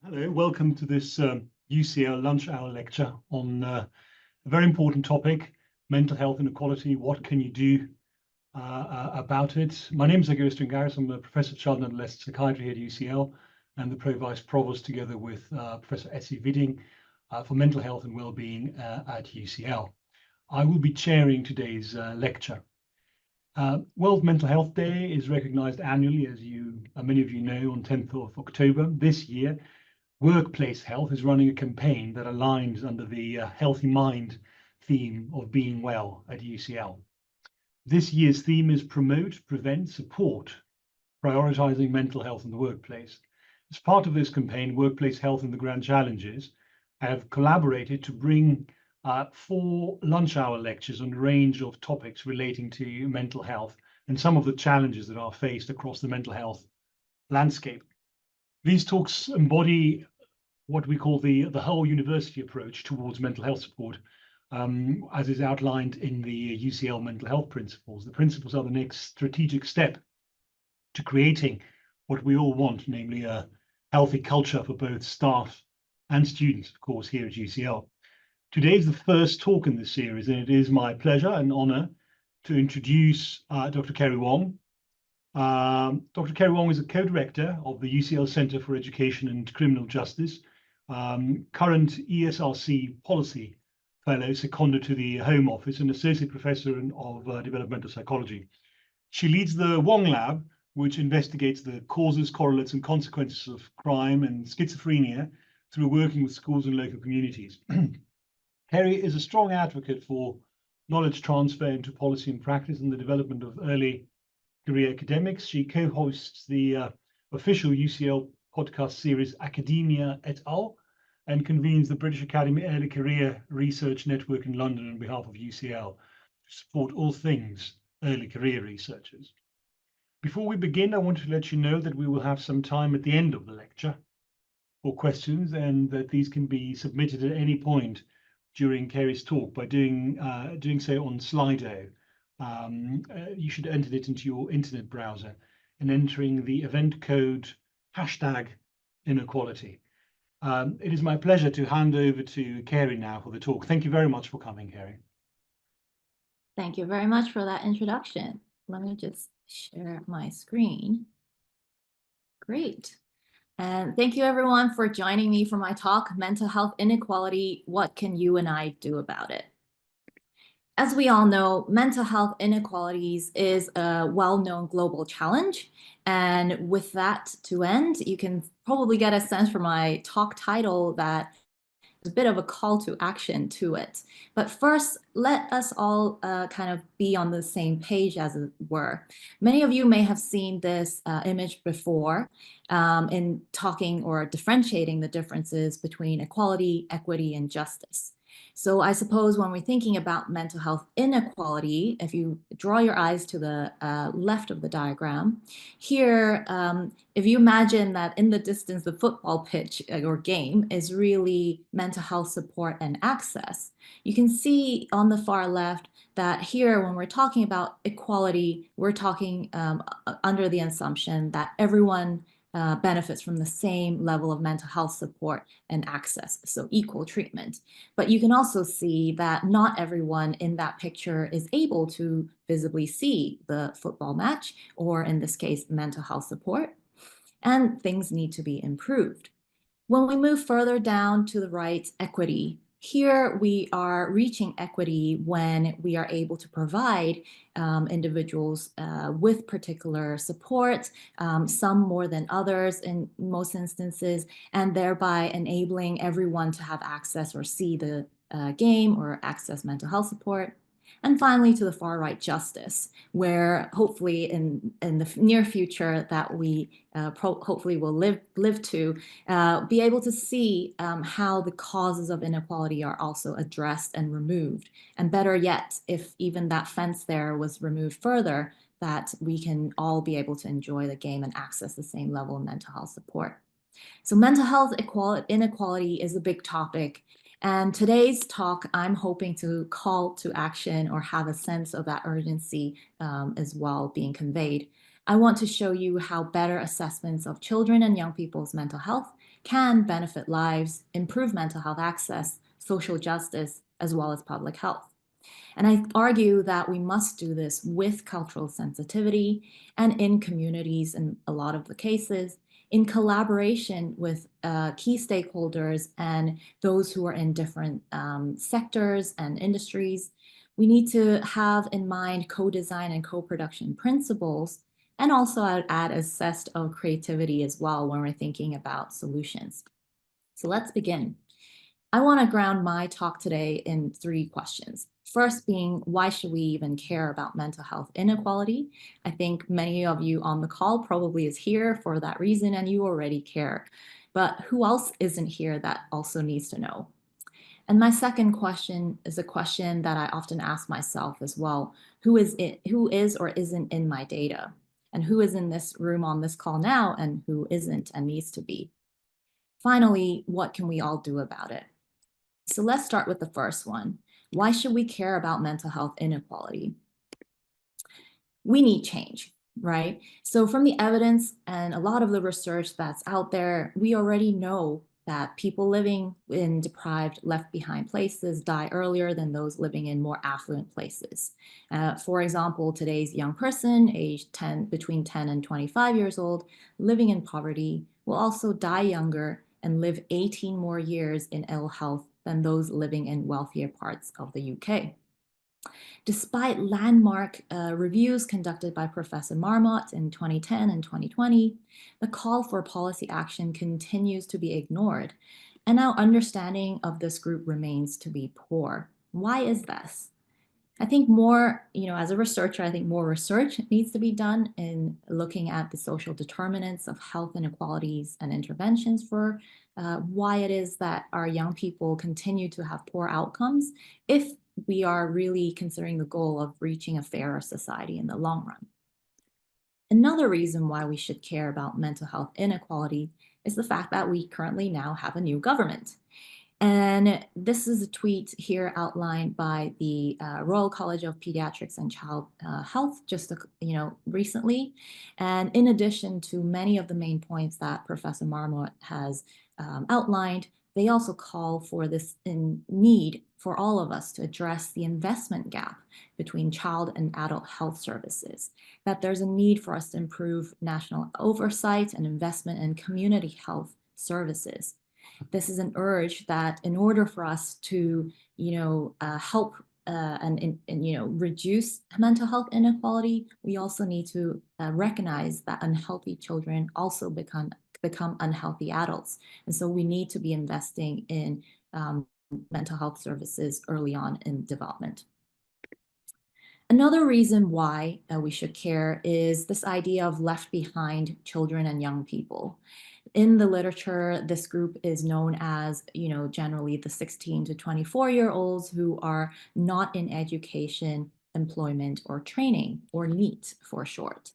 Hello, welcome to this UCL lunch hour lecture on a very important topic, mental health inequality. What can you do about it? My name is Keri Wong. I'm a professor of child and adolescent psychiatry here at UCL and the Pro-Vice Provost together with Professor Essie Widding for mental health and well-being at UCL. I will be chairing today's lecture. World Mental Health Day is recognized annually, as many of you know, on 10th of October. This year, Workplace Health is running a campaign that aligns under the Healthy Mind theme of being well at UCL. This year's theme is Promote, Prevent, Support, prioritizing mental health in the workplace. As part of this campaign, Workplace Health and the Grand Challenges have collaborated to bring 4 lunch hour lectures on a range of topics relating to mental health and some of the challenges that are faced across the mental health landscape. These talks embody what we call the whole university approach towards mental health support, as is outlined in the UCL mental health principles. The principles are the next strategic step to creating what we all want, namely a healthy culture for both staff and students, of course, here at UCL. Today is the first talk in this series, and it is my pleasure and honor to introduce Dr. Keri Wong. Dr. Keri Wong is a co-director of the UCL Center for Education and Criminal Justice, current ESRC policy fellow seconded to the Home Office and associate professor of developmental psychology. She leads the Wong Lab, which investigates the causes, correlates, and consequences of crime and schizophrenia through working with schools and local communities. Keri is a strong advocate for knowledge transfer into policy and practice and the development of early career academics. She co-hosts the official UCL podcast series Academia et al. And convenes the British Academy Early Career Research Network in London on behalf of UCL to support all things early career researchers. Before we begin, I want to let you know that we will have some time at the end of the lecture for questions, and that these can be submitted at any point during Keri's talk by doing so on Slido. You should enter it into your internet browser and entering the event code #inequality. It is my pleasure to hand over to Keri now for the talk. Thank you very much for coming, Keri. Thank you very much for that introduction. Let me just share my screen. Great. And thank you everyone for joining me for my talk, Mental Health Inequality, What Can You and I Do About It? As we all know, mental health inequalities is a well-known global challenge. And with that to end, you can probably get a sense from my talk title that there's a bit of a call to action to it. But first, let us all kind of be on the same page, as it were. Many of you may have seen this image before in talking or differentiating the differences between equality, equity, and justice. So I suppose when we're thinking about mental health inequality, if you draw your eyes to the left of the diagram, here, if you imagine that in the distance, the football pitch or game is really mental health support and access, you can see on the far left that here, when we're talking about equality, we're talking under the assumption that everyone benefits from the same level of mental health support and access, so equal treatment. But you can also see that not everyone in that picture is able to visibly see the football match, or in this case, mental health support, and things need to be improved. When we move further down to the right, equity. Here we are reaching equity when we are able to provide individuals with particular support, some more than others in most instances, and thereby enabling everyone to have access or see the game or access mental health support. And finally, to the far right, justice, where hopefully in the near future that we hopefully will live to, be able to see how the causes of inequality are also addressed and removed. And better yet, if even that fence there was removed further, that we can all be able to enjoy the game and access the same level of mental health support. So mental health inequality is a big topic. And today's talk, I'm hoping to call to action or have a sense of that urgency as well being conveyed. I want to show you how better assessments of children and young people's mental health can benefit lives, improve mental health access, social justice, as well as public health. And I argue that we must do this with cultural sensitivity and in communities in a lot of the cases, in collaboration with key stakeholders and those who are in different sectors and industries. We need to have in mind co-design and co-production principles, and also I'd add a zest of creativity as well when we're thinking about solutions. So let's begin. I want to ground my talk today in 3 questions. First being, why should we even care about mental health inequality? I think many of you on the call probably is here for that reason, and you already care. But who else isn't here that also needs to know? And my second question is a question that I often ask myself as well. Who is or isn't in my data? And who is in this room on this call now and who isn't and needs to be? Finally, what can we all do about it? So let's start with the first one. Why should we care about mental health inequality? We need change, right? So from the evidence and a lot of the research that's out there, we already know that people living in deprived, left behind places die earlier than those living in more affluent places. For example, today's young person aged between 10 and 25 years old, living in poverty, will also die younger and live 18 more years in ill health than those living in wealthier parts of the UK. Despite landmark reviews conducted by Professor Marmot in 2010 and 2020, the call for policy action continues to be ignored, and our understanding of this group remains to be poor. Why is this? I think more, as a researcher, I think more research needs to be done in looking at the social determinants of health inequalities and interventions for why it is that our young people continue to have poor outcomes if we are really considering the goal of reaching a fairer society in the long run. Another reason why we should care about mental health inequality is the fact that we currently now have a new government. And this is a tweet here outlined by the Royal College of Pediatrics and Child Health just recently. And in addition to many of the main points that Professor Marmot has outlined, they also call for this need for all of us to address the investment gap between child and adult health services, that there's a need for us to improve national oversight and investment in community health services. This is an urge that in order for us to, help and reduce mental health inequality, we also need to recognize that unhealthy children also become unhealthy adults. And so we need to be investing in mental health services early on in development. Another reason why we should care is this idea of left behind children and young people. In the literature, this group is known as, generally the 16 to 24-year-olds who are not in education, employment, or training, or NEET for short.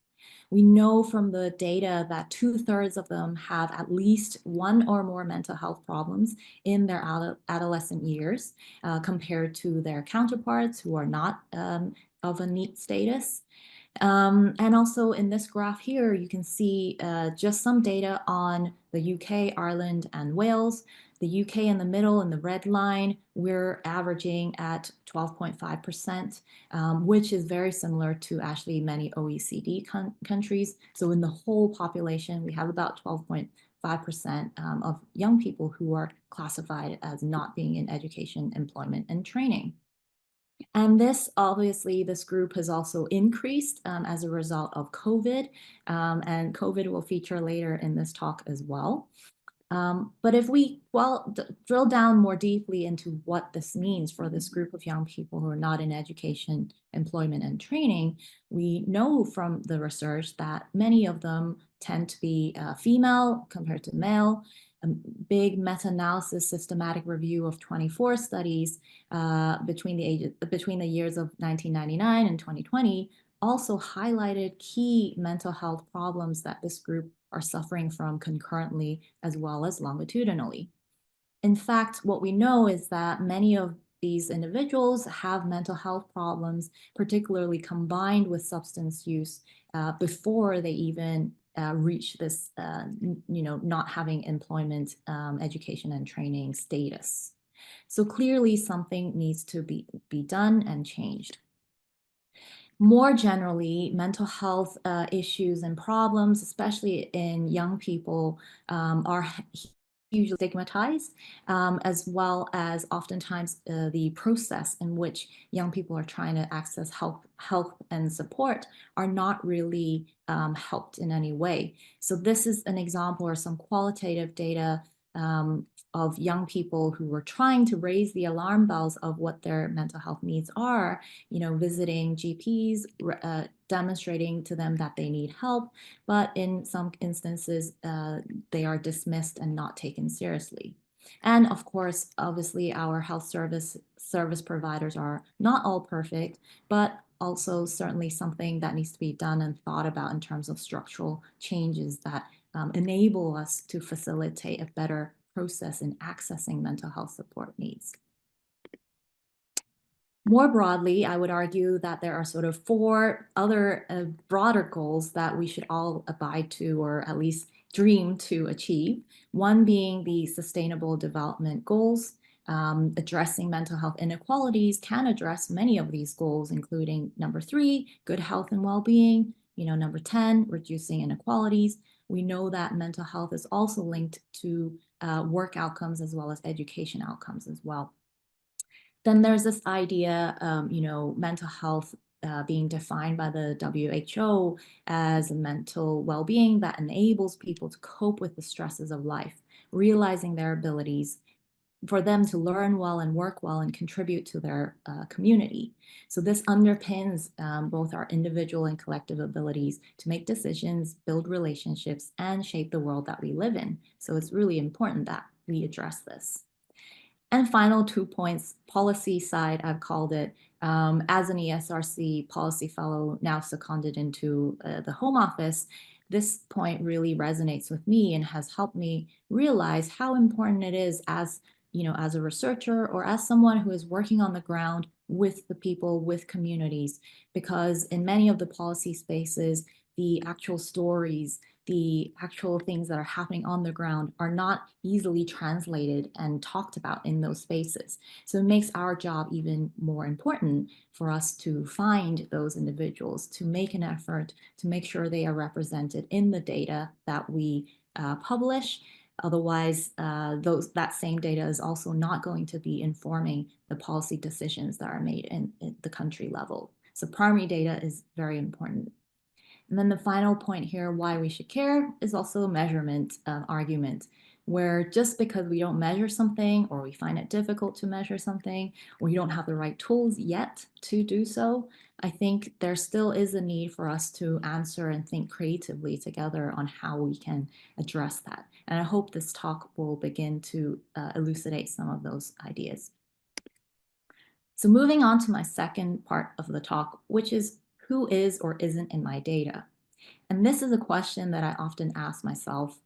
We know from the data that 2/3 of them have at least one or more mental health problems in their adolescent years compared to their counterparts who are not of a NEET status. And also in this graph here, you can see just some data on the UK, Ireland, and Wales. The UK in the middle in the red line, we're averaging at 12.5%, which is very similar to actually many OECD countries. So in the whole population, we have about 12.5% of young people who are classified as not being in education, employment, and training. And this group has also increased as a result of COVID, and COVID will feature later in this talk as well. But if we drill down more deeply into what this means for this group of young people who are not in education, employment, and training, we know from the research that many of them tend to be female compared to male. A big meta-analysis systematic review of 24 studies between the years of 1999 and 2020 also highlighted key mental health problems that this group are suffering from concurrently as well as longitudinally. In fact, what we know is that many of these individuals have mental health problems, particularly combined with substance use before they even reach this, not having employment, education, and training status. So clearly something needs to be done and changed. More generally, mental health issues and problems, especially in young people, are hugely stigmatized, as well as oftentimes the process in which young people are trying to access help and support are not really helped in any way. So this is an example or some qualitative data of young people who were trying to raise the alarm bells of what their mental health needs are, visiting GPs, demonstrating to them that they need help, but in some instances, they are dismissed and not taken seriously. And of course, obviously, our health service providers are not all perfect, but also certainly something that needs to be done and thought about in terms of structural changes that enable us to facilitate a better process in accessing mental health support needs. More broadly, I would argue that there are sort of 4 other broader goals that we should all abide to, or at least dream to achieve. One being the Sustainable Development Goals. Addressing mental health inequalities can address many of these goals, including number 3, good health and well-being, number 10, reducing inequalities. We know that mental health is also linked to work outcomes as well as education outcomes as well. Then there's this idea, mental health being defined by the WHO as mental well-being that enables people to cope with the stresses of life, realizing their abilities for them to learn well and work well and contribute to their community. So this underpins both our individual and collective abilities to make decisions, build relationships, and shape the world that we live in. So it's really important that we address this. And final 2 points, policy side, I've called it, as an ESRC policy fellow now seconded into the Home Office, this point really resonates with me and has helped me realize how important it is as a researcher or as someone who is working on the ground with the people, with communities, because in many of the policy spaces, the actual stories, the actual things that are happening on the ground are not easily translated and talked about in those spaces. So it makes our job even more important for us to find those individuals, to make an effort to make sure they are represented in the data that we publish. Otherwise, that same data is also not going to be informing the policy decisions that are made in the country level. So primary data is very important. And then the final point here, why we should care, is also a measurement argument, where just because we don't measure something, or we find it difficult to measure something, or you don't have the right tools yet to do so, I think there still is a need for us to answer and think creatively together on how we can address that. And I hope this talk will begin to elucidate some of those ideas. So moving on to my second part of the talk, which is who is or isn't in my data? And this is a question that I often ask myself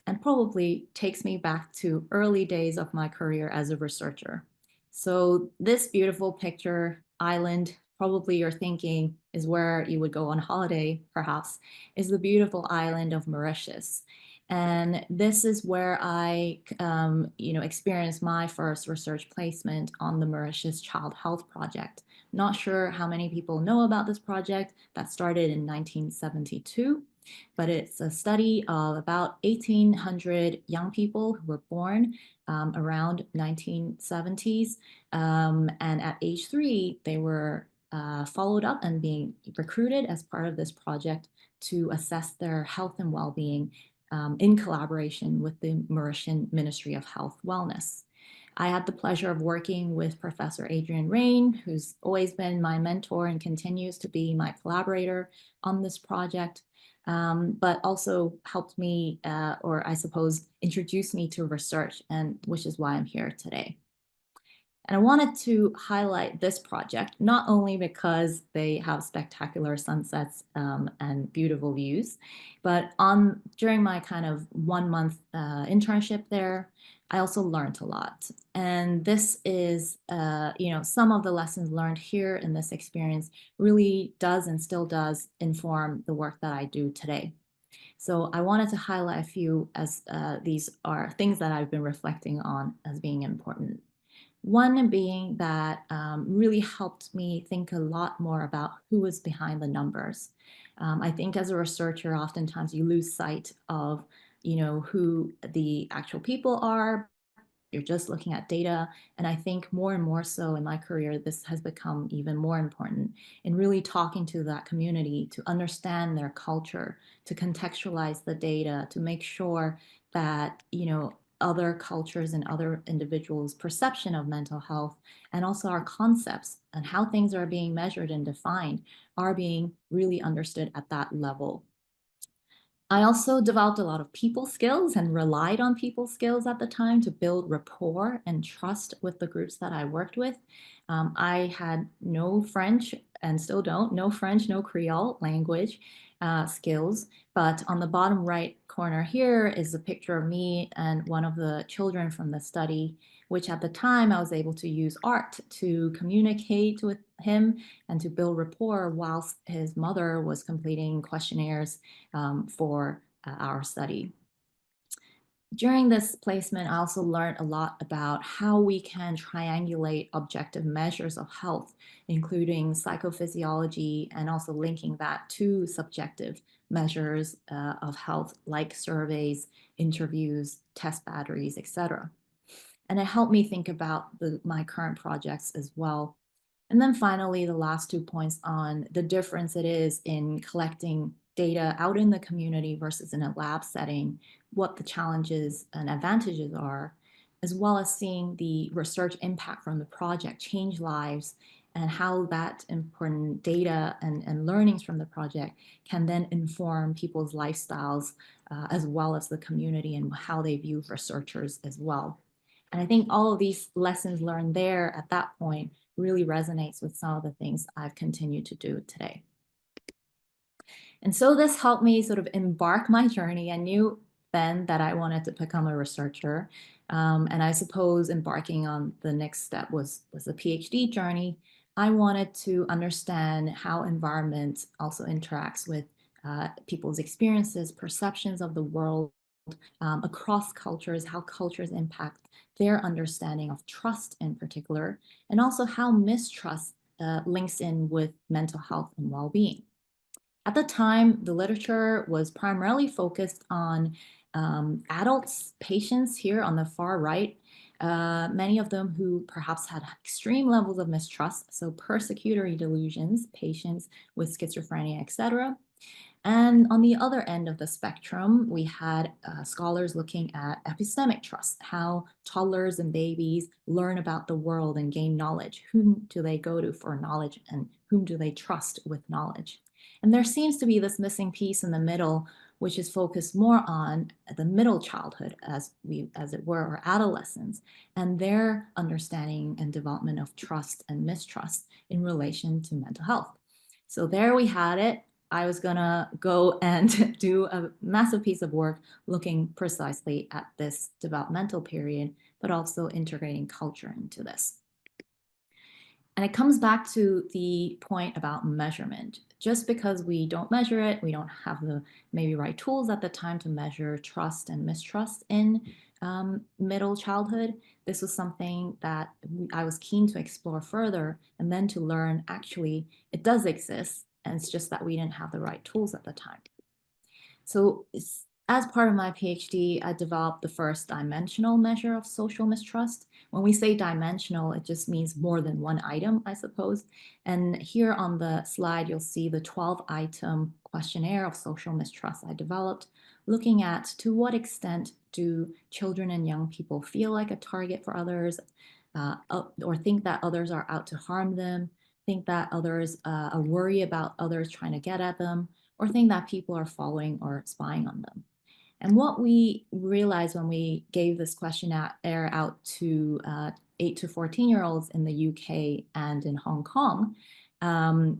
and probably takes me back to early days of my career as a researcher. So this beautiful picture, island, probably you're thinking is where you would go on holiday, perhaps, is the beautiful island of Mauritius. And this is where I, experienced my first research placement on the Mauritius Child Health Project. Not sure how many people know about this project that started in 1972, but it's a study of about 1,800 young people who were born around 1970s. And at age 3, they were followed up and being recruited as part of this project to assess their health and well-being in collaboration with the Mauritian Ministry of Health Wellness. I had the pleasure of working with Professor Adrian Rain, who's always been my mentor and continues to be my collaborator on this project, but also helped me, or I suppose introduced me to research, and which is why I'm here today. And I wanted to highlight this project, not only because they have spectacular sunsets and beautiful views, but during my kind of 1-month internship there, I also learned a lot. And this is, some of the lessons learned here in this experience really does and still does inform the work that I do today. So I wanted to highlight a few as these are things that I've been reflecting on as being important. One being that really helped me think a lot more about who is behind the numbers. I think as a researcher, oftentimes you lose sight of, who the actual people are. You're just looking at data. And I think more and more so in my career, this has become even more important in really talking to that community to understand their culture, to contextualize the data, to make sure that, other cultures and other individuals' perception of mental health and also our concepts and how things are being measured and defined are being really understood at that level. I also developed a lot of people skills and relied on people skills at the time to build rapport and trust with the groups that I worked with. I had no French and still don't, no French, no Creole language skills. But on the bottom right corner here is a picture of me and one of the children from the study, which at the time I was able to use art to communicate with him and to build rapport whilst his mother was completing questionnaires for our study. During this placement, I also learned a lot about how we can triangulate objective measures of health, including psychophysiology, and also linking that to subjective measures of health like surveys, interviews, test batteries, etc. And it helped me think about my current projects as well. And then finally, the last 2 points on the difference it is in collecting data out in the community versus in a lab setting, what the challenges and advantages are, as well as seeing the research impact from the project change lives and how that important data and learnings from the project can then inform people's lifestyles as well as the community and how they view researchers as well. And I think all of these lessons learned there at that point really resonates with some of the things I've continued to do today. And so this helped me sort of embark my journey. I knew then that I wanted to become a researcher. And I suppose embarking on the next step was a PhD journey. I wanted to understand how environment also interacts with people's experiences, perceptions of the world, across cultures, how cultures impact their understanding of trust in particular, and also how mistrust links in with mental health and well-being. At the time, the literature was primarily focused on adults, patients here on the far right, many of them who perhaps had extreme levels of mistrust, so persecutory delusions, patients with schizophrenia, etc. And on the other end of the spectrum, we had scholars looking at epistemic trust, how toddlers and babies learn about the world and gain knowledge. Whom do they go to for knowledge and whom do they trust with knowledge? And there seems to be this missing piece in the middle, which is focused more on the middle childhood, as it were, or adolescents, and their understanding and development of trust and mistrust in relation to mental health. So there we had it. I was gonna go and do a massive piece of work looking precisely at this developmental period, but also integrating culture into this. And it comes back to the point about measurement. Just because we don't measure it, we don't have the maybe right tools at the time to measure trust and mistrust in middle childhood. This was something that I was keen to explore further and then to learn actually it does exist. And it's just that we didn't have the right tools at the time. So as part of my PhD, I developed the first dimensional measure of social mistrust. When we say dimensional, it just means more than one item, I suppose. And here on the slide, you'll see the 12-item questionnaire of social mistrust I developed, looking at to what extent do children and young people feel like a target for others, or think that others are out to harm them, think that others worry about others trying to get at them, or think that people are following or spying on them. And what we realized when we gave this questionnaire out to 8 to 14-year-olds in the UK and in Hong Kong,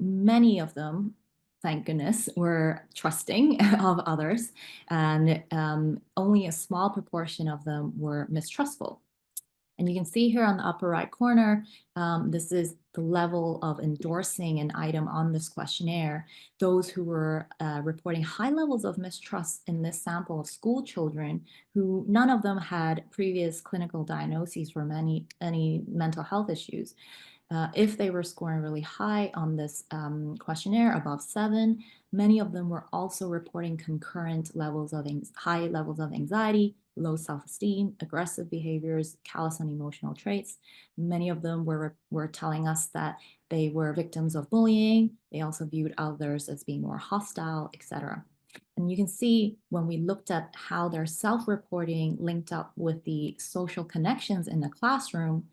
many of them, thank goodness, were trusting of others, and only a small proportion of them were mistrustful. And And you can see here on the upper right corner, this is the level of endorsing an item on this questionnaire. Those who were reporting high levels of mistrust in this sample of school children, who none of them had previous clinical diagnoses for any mental health issues. If they were scoring really high on this questionnaire, above 7, many of them were also reporting concurrent levels of high levels of anxiety, low self-esteem, aggressive behaviors, callous and emotional traits. Many of them were telling us that they were victims of bullying. They also viewed others as being more hostile, etc. And you can see when we looked at how their self-reporting linked up with the social connections in the classroom,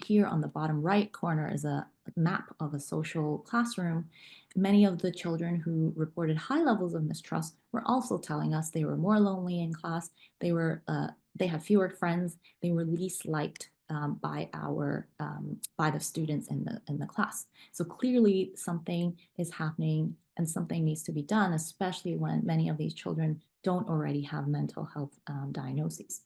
here on the bottom right corner is a map of a social classroom. Many of the children who reported high levels of mistrust were also telling us they were more lonely in class, they had fewer friends, they were least liked by the students in the class. So clearly something is happening and something needs to be done, especially when many of these children don't already have mental health diagnoses.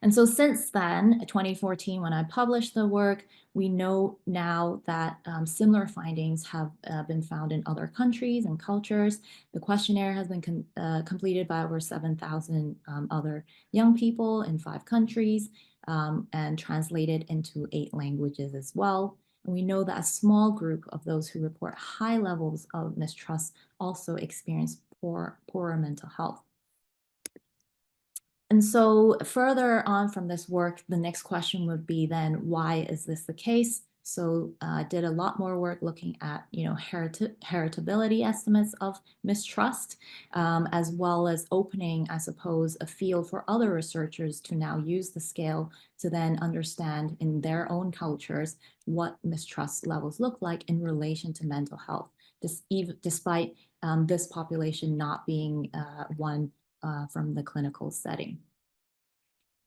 And so since then, 2014, when I published the work, we know now that similar findings have been found in other countries and cultures. The questionnaire has been completed by over 7,000 other young people in 5 countries and translated into 8 languages as well. And we know that a small group of those who report high levels of mistrust also experience poorer mental health. And so further on from this work, the next question would be then, why is this the case? So I did a lot more work looking at, heritability estimates of mistrust, as well as opening, I suppose, a field for other researchers to now use the scale to then understand in their own cultures what mistrust levels look like in relation to mental health, despite this population not being one from the clinical setting.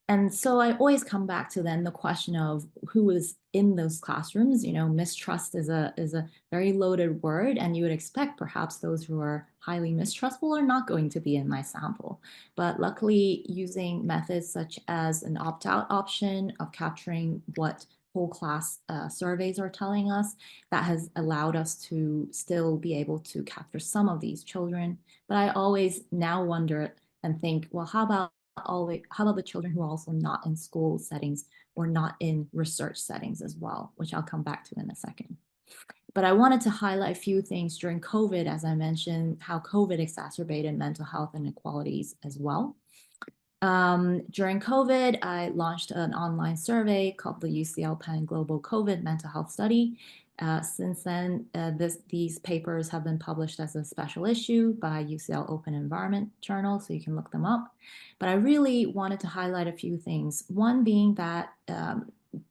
And so I always come back to then the question of who is in those classrooms. Mistrust is a very loaded word, and you would expect perhaps those who are highly mistrustful are not going to be in my sample. But luckily, using methods such as an opt-out option of capturing what whole class surveys are telling us, that has allowed us to still be able to capture some of these children. But I always now wonder and think, well, how about the children who are also not in school settings or not in research settings as well, which I'll come back to in a second. But I wanted to highlight a few things during COVID, as I mentioned, how COVID exacerbated mental health inequalities as well. During COVID, I launched an online survey called the UCL Penn Global COVID Mental Health Study. Since then, these papers have been published as a special issue by UCL Open Environment Journal, so you can look them up. But I really wanted to highlight a few things. One being that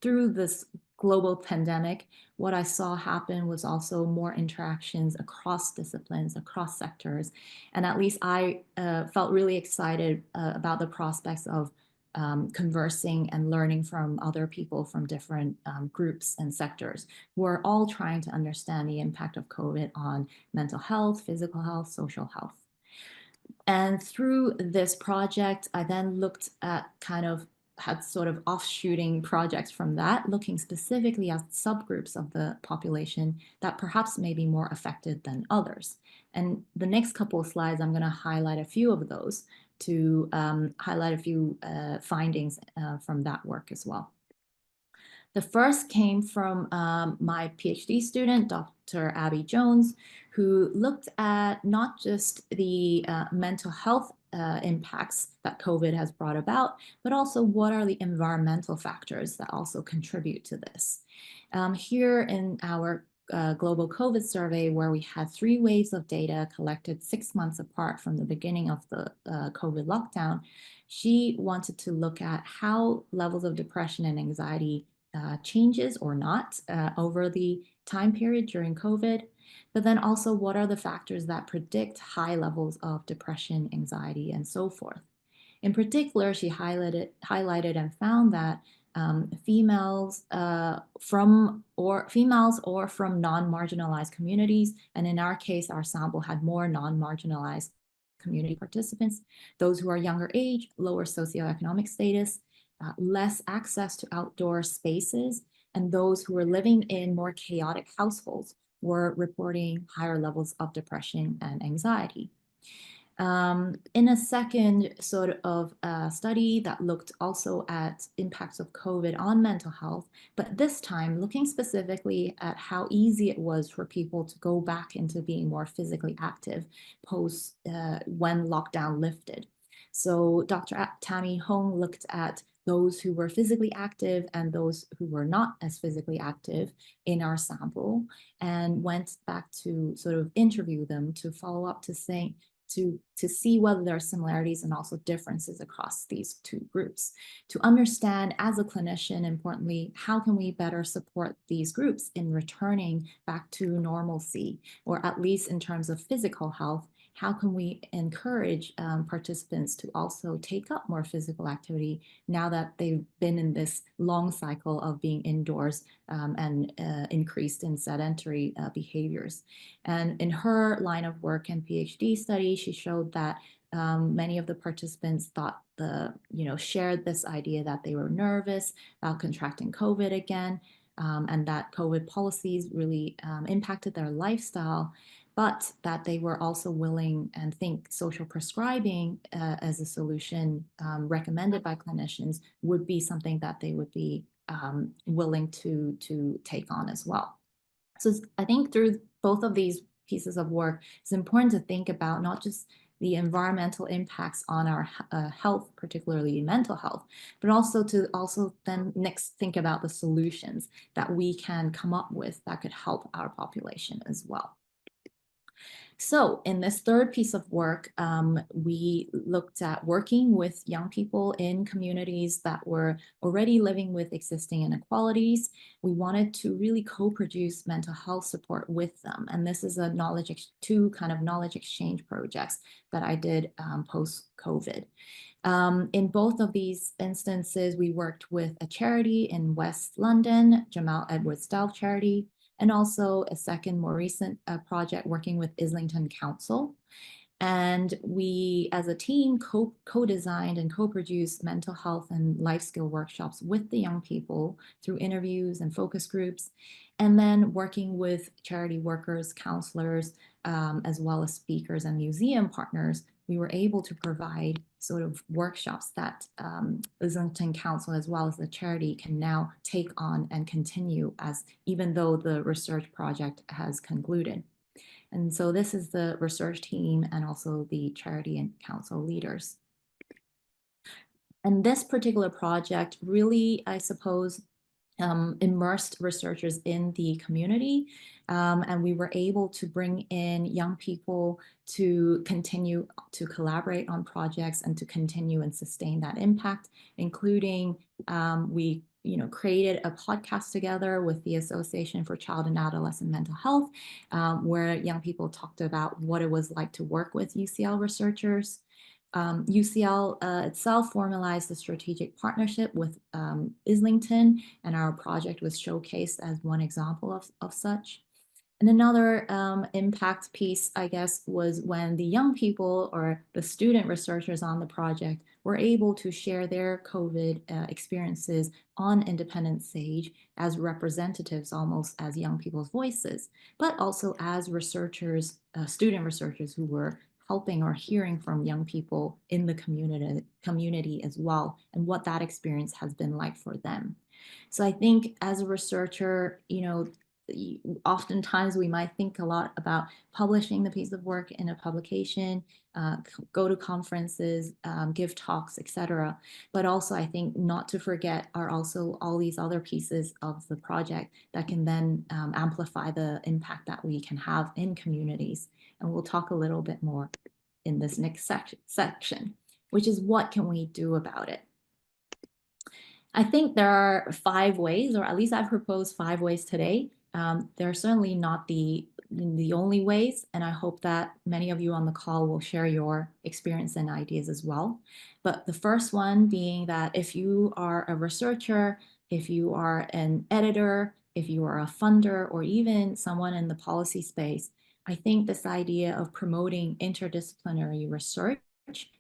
through this global pandemic, what I saw happen was also more interactions across disciplines, across sectors. And at least I felt really excited about the prospects of conversing and learning from other people from different groups and sectors who are all trying to understand the impact of COVID on mental health, physical health, social health. And through this project, I then looked at had sort of offshooting projects from that, looking specifically at subgroups of the population that perhaps may be more affected than others. And the next couple of slides, I'm going to highlight a few of those to highlight a few findings from that work as well. The first came from my PhD student, Dr. Abby Jones, who looked at not just the mental health impacts that COVID has brought about, but also what are the environmental factors that also contribute to this. Here in our global COVID survey, where we had 3 waves of data collected 6 months apart from the beginning of the COVID lockdown, she wanted to look at how levels of depression and anxiety changes or not over the time period during COVID, but then also what are the factors that predict high levels of depression, anxiety, and so forth. In particular, she highlighted and found that females or from non-marginalized communities, and in our case, our sample had more non-marginalized community participants, those who are younger age, lower socioeconomic status, less access to outdoor spaces, and those who were living in more chaotic households were reporting higher levels of depression and anxiety. In a second sort of study that looked also at impacts of COVID on mental health, but this time looking specifically at how easy it was for people to go back into being more physically active post when lockdown lifted. So Dr. Tammy Hong looked at those who were physically active and those who were not as physically active in our sample, and went back to sort of interview them to follow up to see whether there are similarities and also differences across these two groups. To understand, as a clinician, importantly, how can we better support these groups in returning back to normalcy, or at least in terms of physical health, how can we encourage participants to also take up more physical activity now that they've been in this long cycle of being indoors and increased in sedentary behaviors. And in her line of work and PhD study, she showed that many of the participants shared this idea that they were nervous about contracting COVID again, and that COVID policies really impacted their lifestyle, but that they were also willing and think social prescribing as a solution recommended by clinicians would be something that they would be willing to take on as well. So I think through both of these pieces of work, it's important to think about not just the environmental impacts on our health, particularly mental health, but also to then next think about the solutions that we can come up with that could help our population as well. So in this third piece of work, we looked at working with young people in communities that were already living with existing inequalities. We wanted to really co-produce mental health support with them. And this is two kind of knowledge exchange projects that I did post-COVID. In both of these instances, we worked with a charity in West London, Jamal Edwards Delf Charity, and also a second, more recent project working with Islington Council. And we, as a team, co-designed and co-produced mental health and life skill workshops with the young people through interviews and focus groups, and then working with charity workers, counselors, as well as speakers and museum partners, we were able to provide sort of workshops that Islington Council as well as the charity can now take on and continue even though the research project has concluded. And so this is the research team and also the charity and council leaders. And this particular project really, I suppose, immersed researchers in the community, and we were able to bring in young people to continue to collaborate on projects and to continue and sustain that impact, including we created a podcast together with the Association for Child and Adolescent Mental Health, where young people talked about what it was like to work with UCL researchers. UCL itself formalized a strategic partnership with Islington, and our project was showcased as one example of such. And another impact piece, I guess, was when the young people or the student researchers on the project were able to share their COVID experiences on Independent Sage as representatives, almost as young people's voices, but also as researchers, student researchers who were helping or hearing from young people in the community as well, and what that experience has been like for them. So I think as a researcher, oftentimes we might think a lot about publishing the piece of work in a publication, go to conferences, give talks, etc. But also I think not to forget are also all these other pieces of the project that can then amplify the impact that we can have in communities. And we'll talk a little bit more in this next section, which is what can we do about it? I think there are 5 ways, or at least I've proposed 5 ways today. They're certainly not the only ways, and I hope that many of you on the call will share your experience and ideas as well. But the first one being that if you are a researcher, if you are an editor, if you are a funder, or even someone in the policy space, I think this idea of promoting interdisciplinary research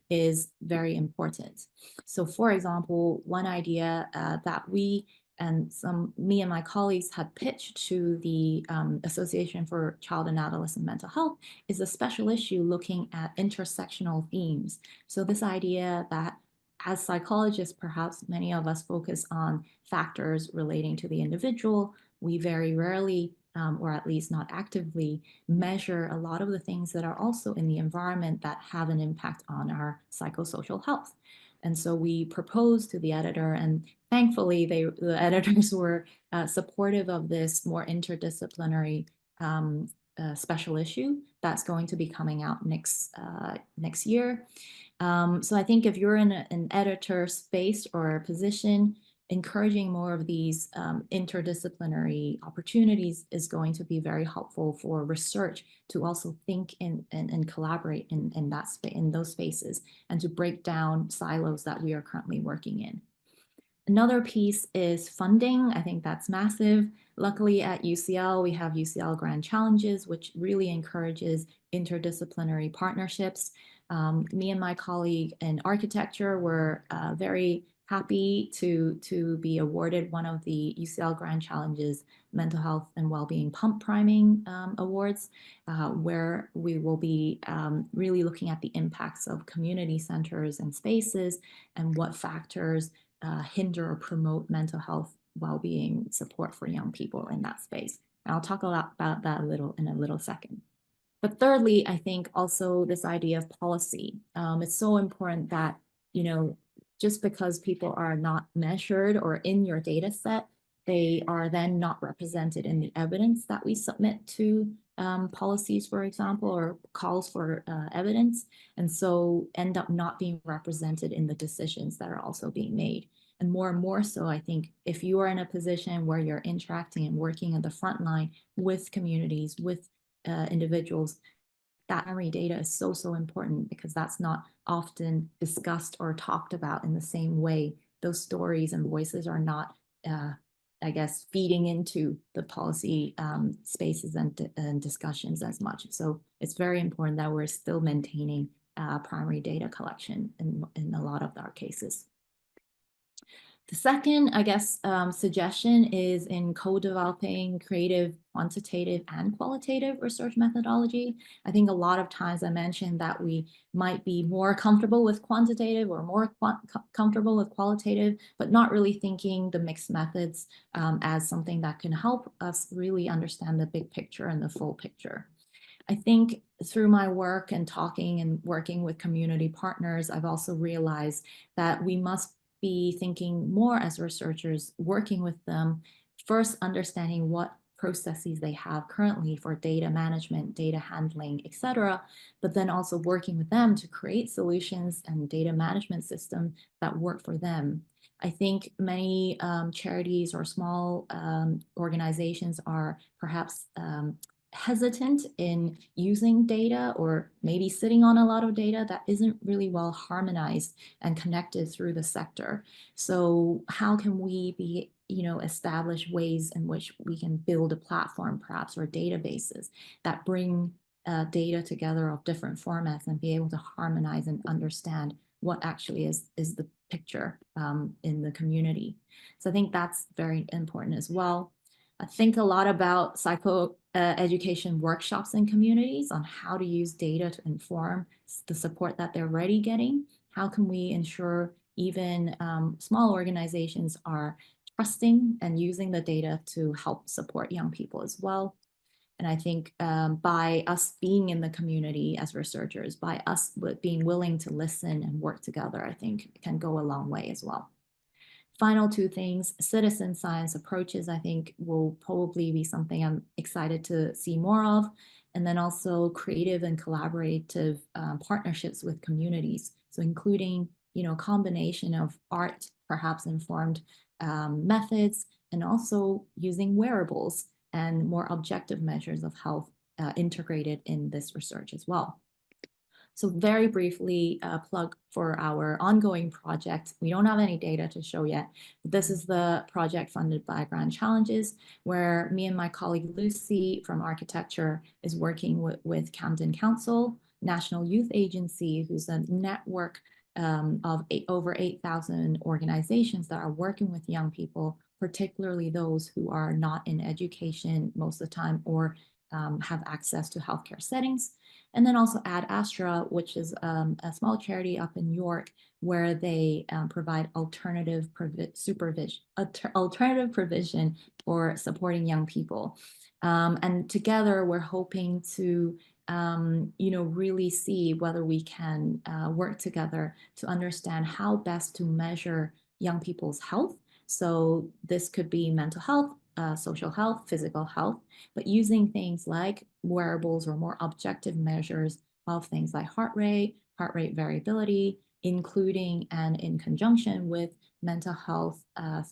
is very important. So for example, one idea that me and my colleagues had pitched to the Association for Child and Adolescent Mental Health is a special issue looking at intersectional themes. So this idea that as psychologists, perhaps many of us focus on factors relating to the individual. We very rarely, or at least not actively, measure a lot of the things that are also in the environment that have an impact on our psychosocial health. And so we proposed to the editor, and thankfully the editors were supportive of this more interdisciplinary special issue that's going to be coming out next year. So I think if you're in an editor space or position, encouraging more of these interdisciplinary opportunities is going to be very helpful for research to also think and collaborate in those spaces and to break down silos that we are currently working in. Another piece is funding. I think that's massive. Luckily at UCL, we have UCL Grand Challenges, which really encourages interdisciplinary partnerships. Me and my colleague in architecture were very happy to be awarded one of the UCL Grand Challenges Mental Health and Wellbeing Pump Priming Awards, where we will be really looking at the impacts of community centers and spaces and what factors hinder or promote mental health well-being support for young people in that space. And I'll talk a lot about that in a little second. But thirdly, I think also this idea of policy. It's so important that, just because people are not measured or in your data set, they are then not represented in the evidence that we submit to policies, for example, or calls for evidence, and so end up not being represented in the decisions that are also being made. And more so, I think if you are in a position where you're interacting and working at the front line with communities, with individuals, that primary data is so important because that's not often discussed or talked about in the same way. Those stories and voices are not, I guess, feeding into the policy spaces and discussions as much. So it's very important that we're still maintaining primary data collection in a lot of our cases. The second, I guess, suggestion is in co-developing creative, quantitative, and qualitative research methodology. I think a lot of times I mentioned that we might be more comfortable with quantitative or more comfortable with qualitative, but not really thinking the mixed methods as something that can help us really understand the big picture and the full picture. I think through my work and talking and working with community partners, I've also realized that we must be thinking more as researchers, working with them, first understanding what processes they have currently for data management, data handling, etc., but then also working with them to create solutions and data management systems that work for them. I think many charities or small organizations are perhaps hesitant in using data or maybe sitting on a lot of data that isn't really well harmonized and connected through the sector. So how can we be, establish ways in which we can build a platform perhaps or databases that bring data together of different formats and be able to harmonize and understand what actually is the picture in the community. So I think that's very important as well. I think a lot about psychoeducation workshops in communities on how to use data to inform the support that they're already getting. How can we ensure even small organizations are trusting and using the data to help support young people as well? And I think by us being in the community as researchers, by us being willing to listen and work together, I think it can go a long way as well. Final two things, citizen science approaches, I think will probably be something I'm excited to see more of. And then also creative and collaborative partnerships with communities. So including, a combination of art, perhaps informed methods, and also using wearables and more objective measures of health integrated in this research as well. So very briefly, plug for our ongoing project. We don't have any data to show yet, but this is the project funded by Grand Challenges, where me and my colleague Lucy from architecture is working with Camden Council National Youth Agency, who's a network of over 8,000 organizations that are working with young people, particularly those who are not in education most of the time or have access to healthcare settings. And then also Ad Astra, which is a small charity up in York, where they provide alternative provision for supporting young people. And together, we're hoping to really see whether we can work together to understand how best to measure young people's health. So this could be mental health, social health, physical health, but using things like wearables or more objective measures of things like heart rate variability, including and in conjunction with mental health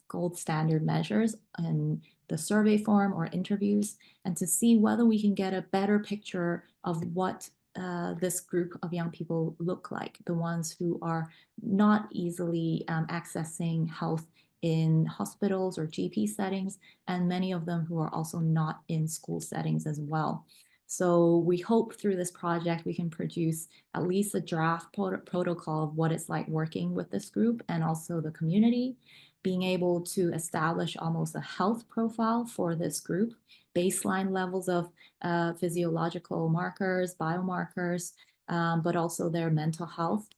gold standard measures in the survey form or interviews, and to see whether we can get a better picture of what this group of young people look like, the ones who are not easily accessing health in hospitals or GP settings, and many of them who are also not in school settings as well. So we hope through this project we can produce at least a draft protocol of what it's like working with this group and also the community, being able to establish almost a health profile for this group, baseline levels of physiological markers, biomarkers, but also their mental health.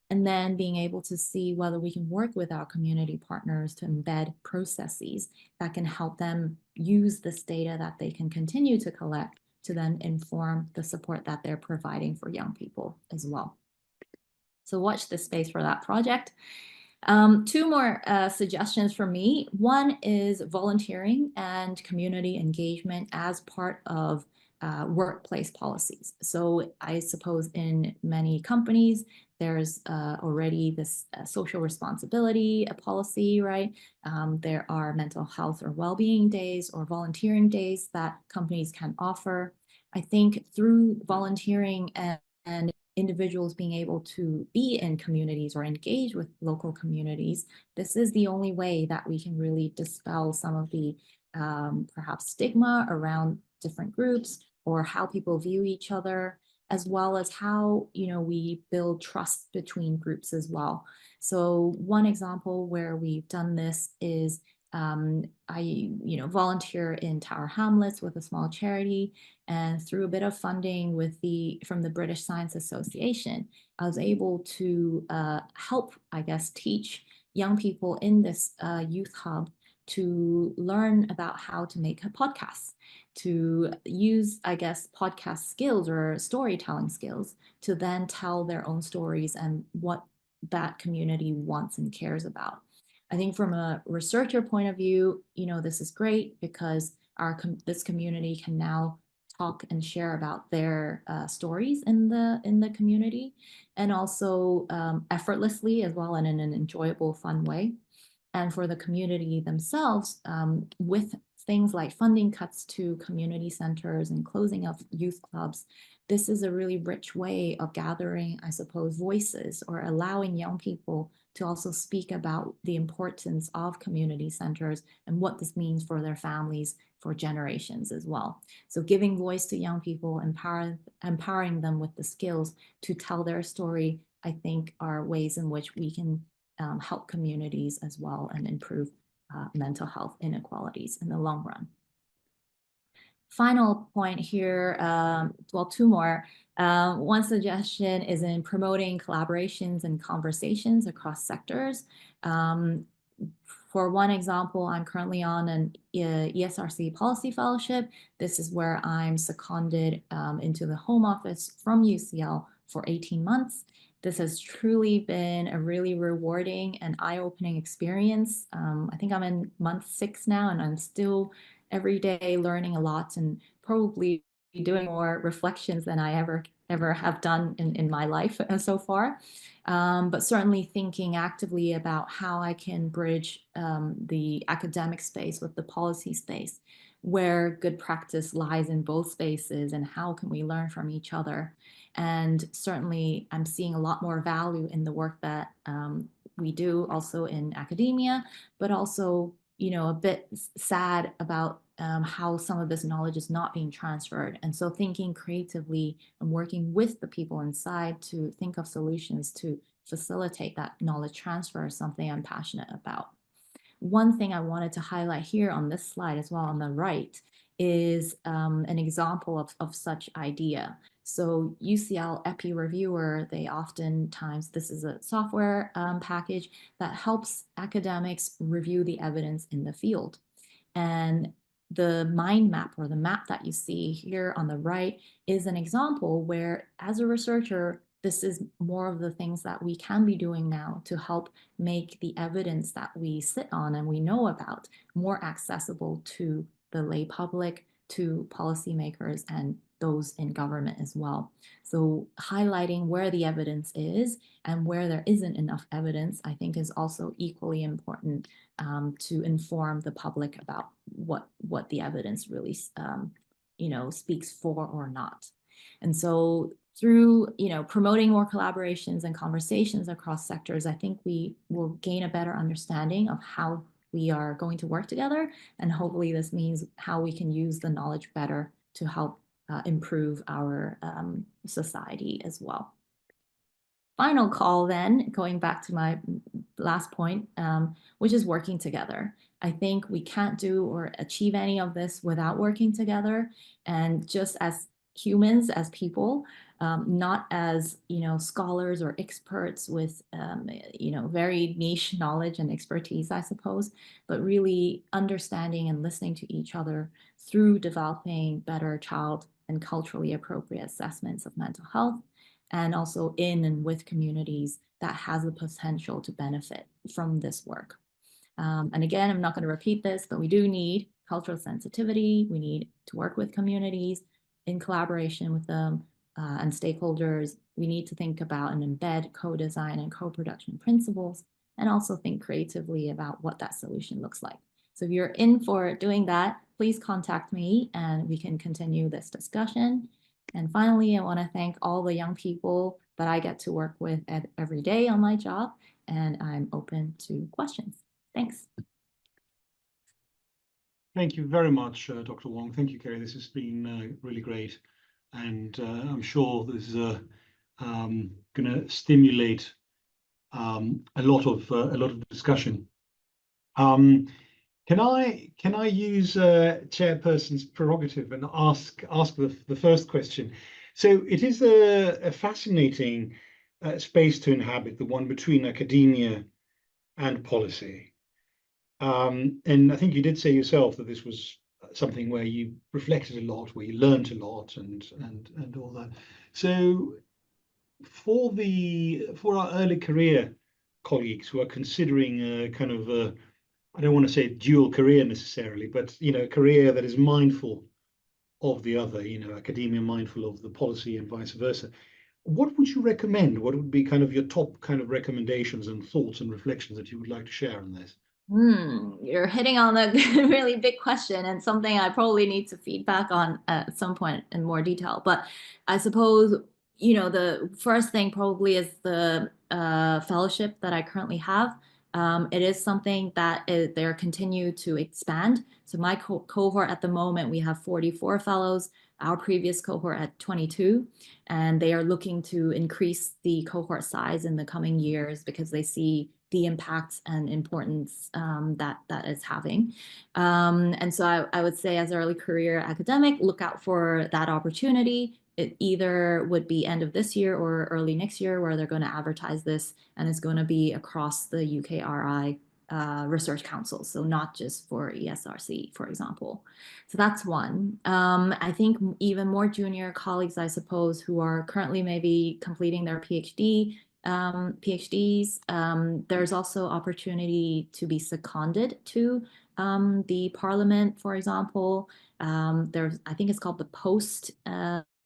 And then being able to see whether we can work with our community partners to embed processes that can help them use this data that they can continue to collect to then inform the support that they're providing for young people as well. So watch this space for that project. Two more suggestions for me. One is volunteering and community engagement as part of workplace policies. So I suppose in many companies, there's already this social responsibility, a policy, right? There are mental health or well-being days or volunteering days that companies can offer. I think through volunteering and individuals being able to be in communities or engage with local communities, this is the only way that we can really dispel some of the perhaps stigma around different groups or how people view each other, as well as how we build trust between groups as well. So one example where we've done this is I volunteer in Tower Hamlets with a small charity, and through a bit of funding from the British Science Association, I was able to help, I guess, teach young people in this youth hub to learn about how to make a podcast, to use, I guess, podcast skills or storytelling skills to then tell their own stories and what that community wants and cares about. I think from a researcher point of view, this is great because this community can now talk and share about their stories in the community, and also effortlessly as well and in an enjoyable, fun way. And for the community themselves, with things like funding cuts to community centers and closing of youth clubs, this is a really rich way of gathering, I suppose, voices or allowing young people to also speak about the importance of community centers and what this means for their families for generations as well. So giving voice to young people, empowering them with the skills to tell their story, I think are ways in which we can help communities as well and improve mental health inequalities in the long run. Final point here, well, two more. One suggestion is in promoting collaborations and conversations across sectors. For one example, I'm currently on an ESRC policy fellowship. This is where I'm seconded into the home office from UCL for 18 months. This has truly been a really rewarding and eye-opening experience. I think I'm in month 6 now, and I'm still every day learning a lot and probably doing more reflections than I ever have done in my life so far. But certainly thinking actively about how I can bridge the academic space with the policy space, where good practice lies in both spaces and how can we learn from each other. And certainly I'm seeing a lot more value in the work that we do also in academia, but also a bit sad about how some of this knowledge is not being transferred. And so thinking creatively and working with the people inside to think of solutions to facilitate that knowledge transfer is something I'm passionate about. One thing I wanted to highlight here on this slide as well on the right is an example of such idea. So UCL Epi Reviewer, they oftentimes, this is a software package that helps academics review the evidence in the field. And the mind map, or the map that you see here on the right, is an example where, as a researcher, this is more of the things that we can be doing now to help make the evidence that we sit on and we know about more accessible to the lay public, to policymakers, and those in government as well. So highlighting where the evidence is and where there isn't enough evidence, I think, is also equally important to inform the public about what the evidence really speaks for or not. And so through promoting more collaborations and conversations across sectors, I think we will gain a better understanding of how we are going to work together, and hopefully this means how we can use the knowledge better to help improve our society as well. Final call then, going back to my last point, which is working together. I think we can't do or achieve any of this without working together. And just as humans, as people, not as scholars or experts with very niche knowledge and expertise, I suppose, but really understanding and listening to each other through developing better child and culturally appropriate assessments of mental health, and also in and with communities that has the potential to benefit from this work. And again, I'm not going to repeat this, but we do need cultural sensitivity. We need to work with communities in collaboration with them and stakeholders. We need to think about and embed co-design and co-production principles, and also think creatively about what that solution looks like. So if you're in for doing that, please contact me and we can continue this discussion. And finally, I want to thank all the young people that I get to work with every day on my job, and I'm open to questions. Thanks. Thank you very much, Dr. Wong. Thank you, Keri. This has been really great, and I'm sure this is going to stimulate a lot of discussion. Can I use chairperson's prerogative and ask the first question? So it is a fascinating space to inhabit, the one between academia and policy. And I think you did say yourself that this was something where you reflected a lot, where you learned a lot, and all that. So for our early career colleagues who are considering kind of I don't want to say dual career necessarily, but a career that is mindful of the other, academia mindful of the policy and vice versa. What would you recommend? What would be kind of your top kind of recommendations and thoughts and reflections that you would like to share on this? You're hitting on a really big question, and something I probably need to feedback on at some point in more detail. But I suppose, the first thing probably is the fellowship that I currently have. It is something that they're continue to expand. So my cohort at the moment, we have 44 fellows, our previous cohort at 22, and they are looking to increase the cohort size in the coming years because they see the impact and importance that is having. And so I would say, as an early career academic, look out for that opportunity. It either would be end of this year or early next year where they're going to advertise this, and it's going to be across the UKRI research councils, so not just for ESRC, for example. So that's one. I think even more junior colleagues, I suppose, who are currently maybe completing their PhDs, there's also opportunity to be seconded to the parliament, for example. There's, I think it's called the post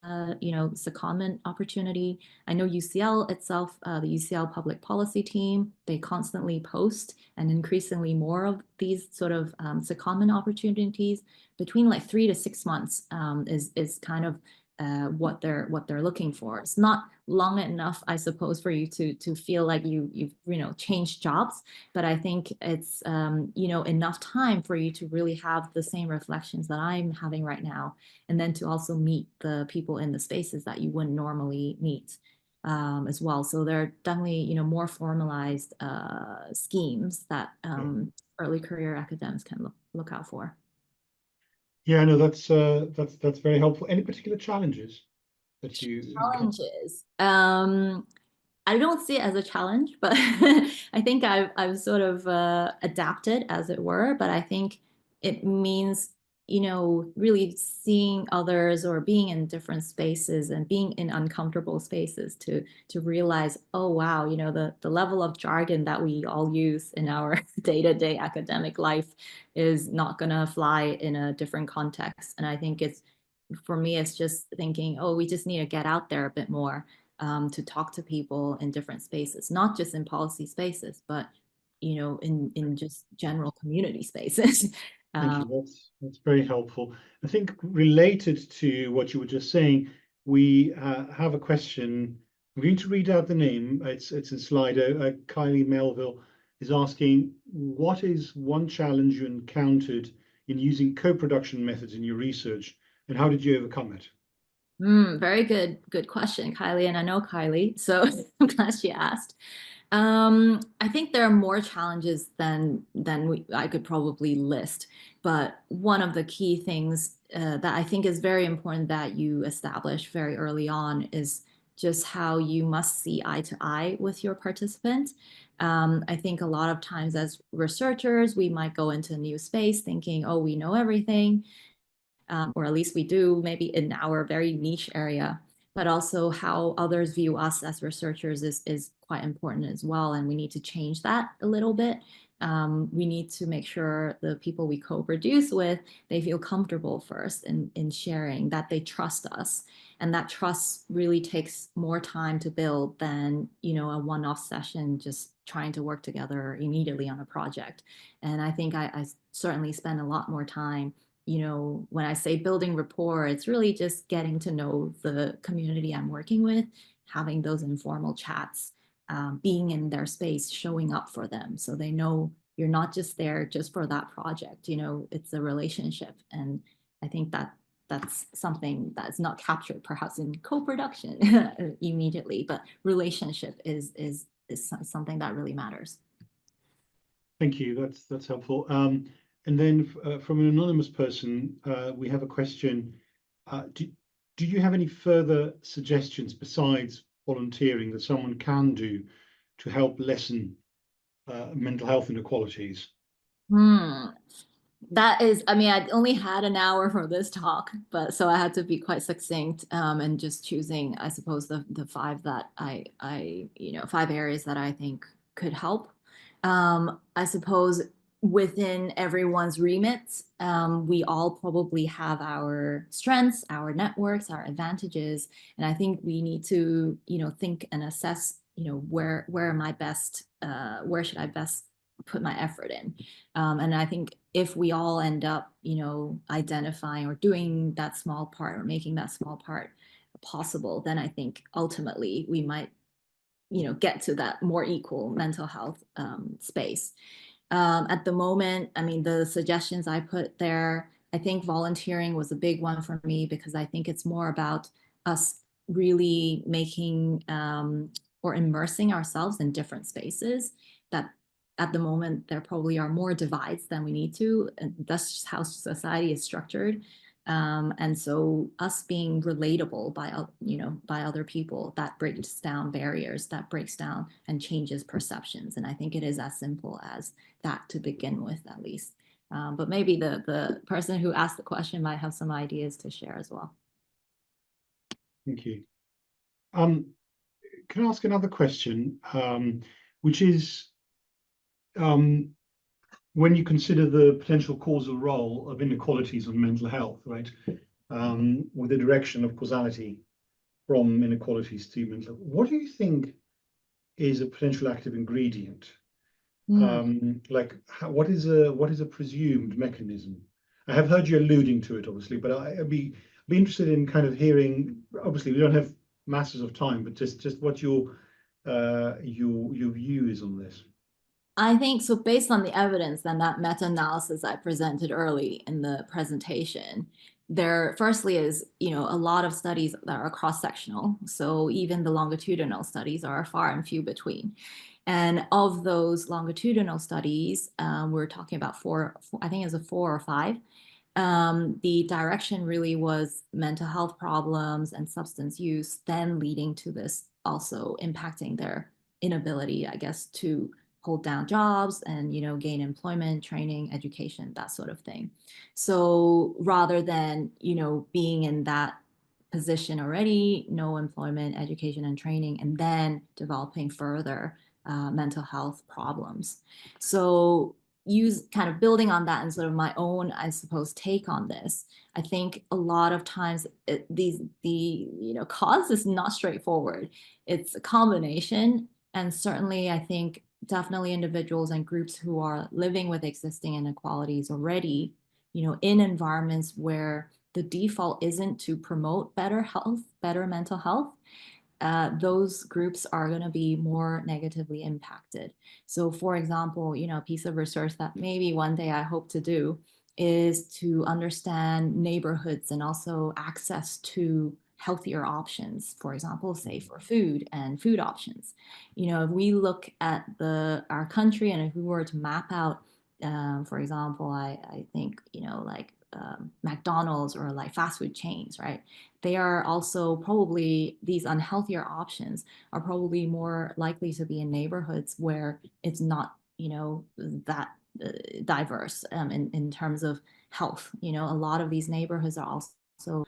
secondment opportunity. I know UCL itself, the UCL public policy team, they constantly post, and increasingly more of these sort of secondment opportunities between like 3 to 6 months is kind of what they're looking for. It's not long enough, I suppose, for you to feel like you've changed jobs, but I think it's enough time for you to really have the same reflections that I'm having right now, and then to also meet the people in the spaces that you wouldn't normally meet as well. So there are definitely more formalized schemes that early career academics can look out for. Yeah, no, that's very helpful. Any particular challenges that you encounter? Challenges. I don't see it as a challenge, but I think I've sort of adapted, as it were. But I think it means, really seeing others or being in different spaces and being in uncomfortable spaces to realize, oh wow, the level of jargon that we all use in our day-to-day academic life is not gonna fly in a different context. And I think for me, it's just thinking, oh, we just need to get out there a bit more. To talk to people in different spaces, not just in policy spaces, but in just general community spaces. Thank you. That's very helpful. I think related to what you were just saying, we have a question. I'm going to read out the name. It's in Slido. Kylie Melville is asking, what is one challenge you encountered in using co-production methods in your research, and how did you overcome it? Very good question, Kylie. And I know Kylie, so I'm glad she asked. I think there are more challenges than I could probably list, but one of the key things that I think is very important that you establish very early on is just how you must see eye to eye with your participant. I think a lot of times as researchers, we might go into a new space thinking, oh, we know everything. Or at least we do maybe in our very niche area, but also how others view us as researchers is quite important as well. And we need to change that a little bit. We need to make sure the people we co-produce with, they feel comfortable first in sharing, that they trust us. And that trust really takes more time to build than, a one-off session just trying to work together immediately on a project. And I think I certainly spend a lot more time when I say building rapport, it's really just getting to know the community I'm working with, having those informal chats, being in their space, showing up for them so they know you're not just there just for that project. It's a relationship. And I think that's something that's not captured perhaps in co-production immediately, but relationship is something that really matters. Thank you. That's helpful. And then from an anonymous person, we have a question. Do you have any further suggestions besides volunteering that someone can do to help lessen mental health inequalities? That is, I mean, I only had an hour for this talk, but so I had to be quite succinct and just choosing, I suppose, the five that five areas that I think could help. I suppose within everyone's remits, we all probably have our strengths, our networks, our advantages, and I think we need to, think and assess, where am I best, where should I best put my effort in, and I think if we all end up, identifying or doing that small part or making that small part possible, then I think ultimately we might, get to that more equal mental health space. At the moment, I mean, the suggestions I put there, I think volunteering was a big one for me because I think it's more about us really making or immersing ourselves in different spaces that at the moment there probably are more divides than we need to. And that's just how society is structured. And so us being relatable by other people, that breaks down barriers, that breaks down and changes perceptions. And I think it is as simple as that to begin with, at least. But maybe the person who asked the question might have some ideas to share as well. Thank you. Can I ask another question, which is, when you consider the potential causal role of inequalities on mental health, right, with the direction of causality from inequalities to mental health, what do you think is a potential active ingredient? What is a presumed mechanism? I have heard you alluding to it, obviously, but be interested in kind of hearing. Obviously, we don't have masses of time, but just what your view is on this. I think so, based on the evidence and that meta-analysis I presented early in the presentation, there firstly is, a lot of studies that are cross-sectional. So even the longitudinal studies are far and few between. And of those longitudinal studies, we're talking about four, I think it's a 4 or 5. The direction really was mental health problems and substance use, then leading to this also impacting their inability, I guess, to hold down jobs and, gain employment, training, education, that sort of thing. So rather than, being in that position already, no employment, education, and training, and then developing further mental health problems. So kind of building on that and sort of my own, I suppose, take on this. I think a lot of times the cause is not straightforward. It's a combination, and certainly I think definitely individuals and groups who are living with existing inequalities already, in environments where the default isn't to promote better health, better mental health, those groups are going to be more negatively impacted. So for example, a piece of research that maybe one day I hope to do is to understand neighborhoods and also access to healthier options, for example, say for food and food options. If we look at our country, and if we were to map out, for example, I think, like McDonald's or like fast food chains, right? They are also probably, these unhealthier options are probably more likely to be in neighborhoods where it's not, that diverse in terms of health. A lot of these neighborhoods are also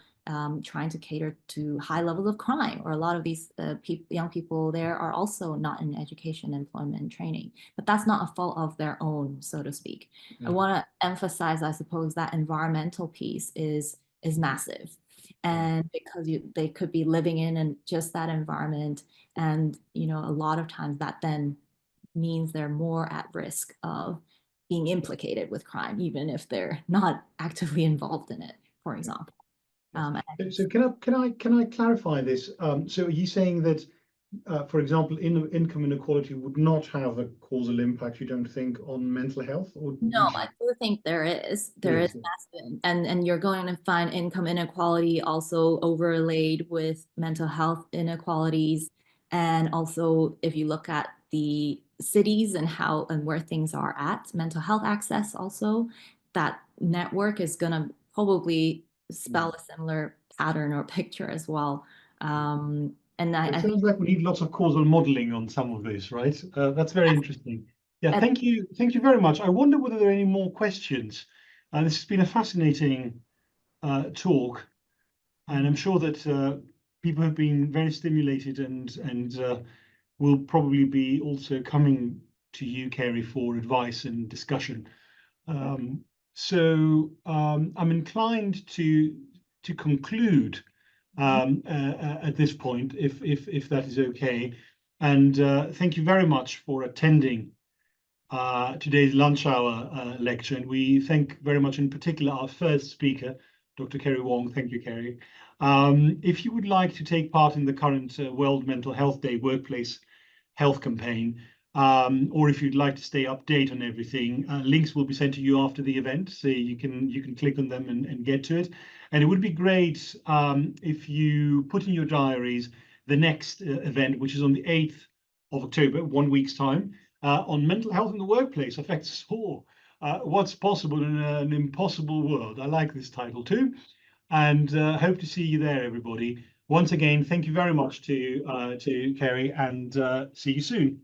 trying to cater to high levels of crime, or a lot of these young people there are also not in education, employment, and training. But that's not a fault of their own, so to speak. I want to emphasize, I suppose, that environmental piece is massive. And because they could be living in just that environment, and a lot of times that then means they're more at risk of being implicated with crime, even if they're not actively involved in it, for example. So can I clarify this? So are you saying that, for example, income inequality would not have a causal impact, you don't think, on mental health? Or no, I do think there is massive, and you're going to find income inequality also overlaid with mental health inequalities. And also, if you look at the cities and how and where things are at, mental health access also, that network is going to probably spell a similar pattern or picture as well. And it sounds like we need lots of causal modeling on some of this, right? That's very interesting. Yeah, thank you very much. I wonder whether there are any more questions. This has been a fascinating talk, and I'm sure that people have been very stimulated and will probably be also coming to you, Keri, for advice and discussion. So I'm inclined to conclude at this point, if that is okay. And thank you very much for attending today's lunch hour lecture. And we thank very much, in particular, our first speaker, Dr. Keri Wong. Thank you, Keri. If you would like to take part in the current World Mental Health Day workplace health campaign, or if you'd like to stay update on everything, links will be sent to you after the event, so you can click on them and get to it. And it would be great if you put in your diaries the next event, which is on the 8th of October, 1 week's time, on mental health in the workplace affects us all. What's possible in an impossible world? I like this title too, and hope to see you there, everybody. Once again, thank you very much to Keri, and see you soon.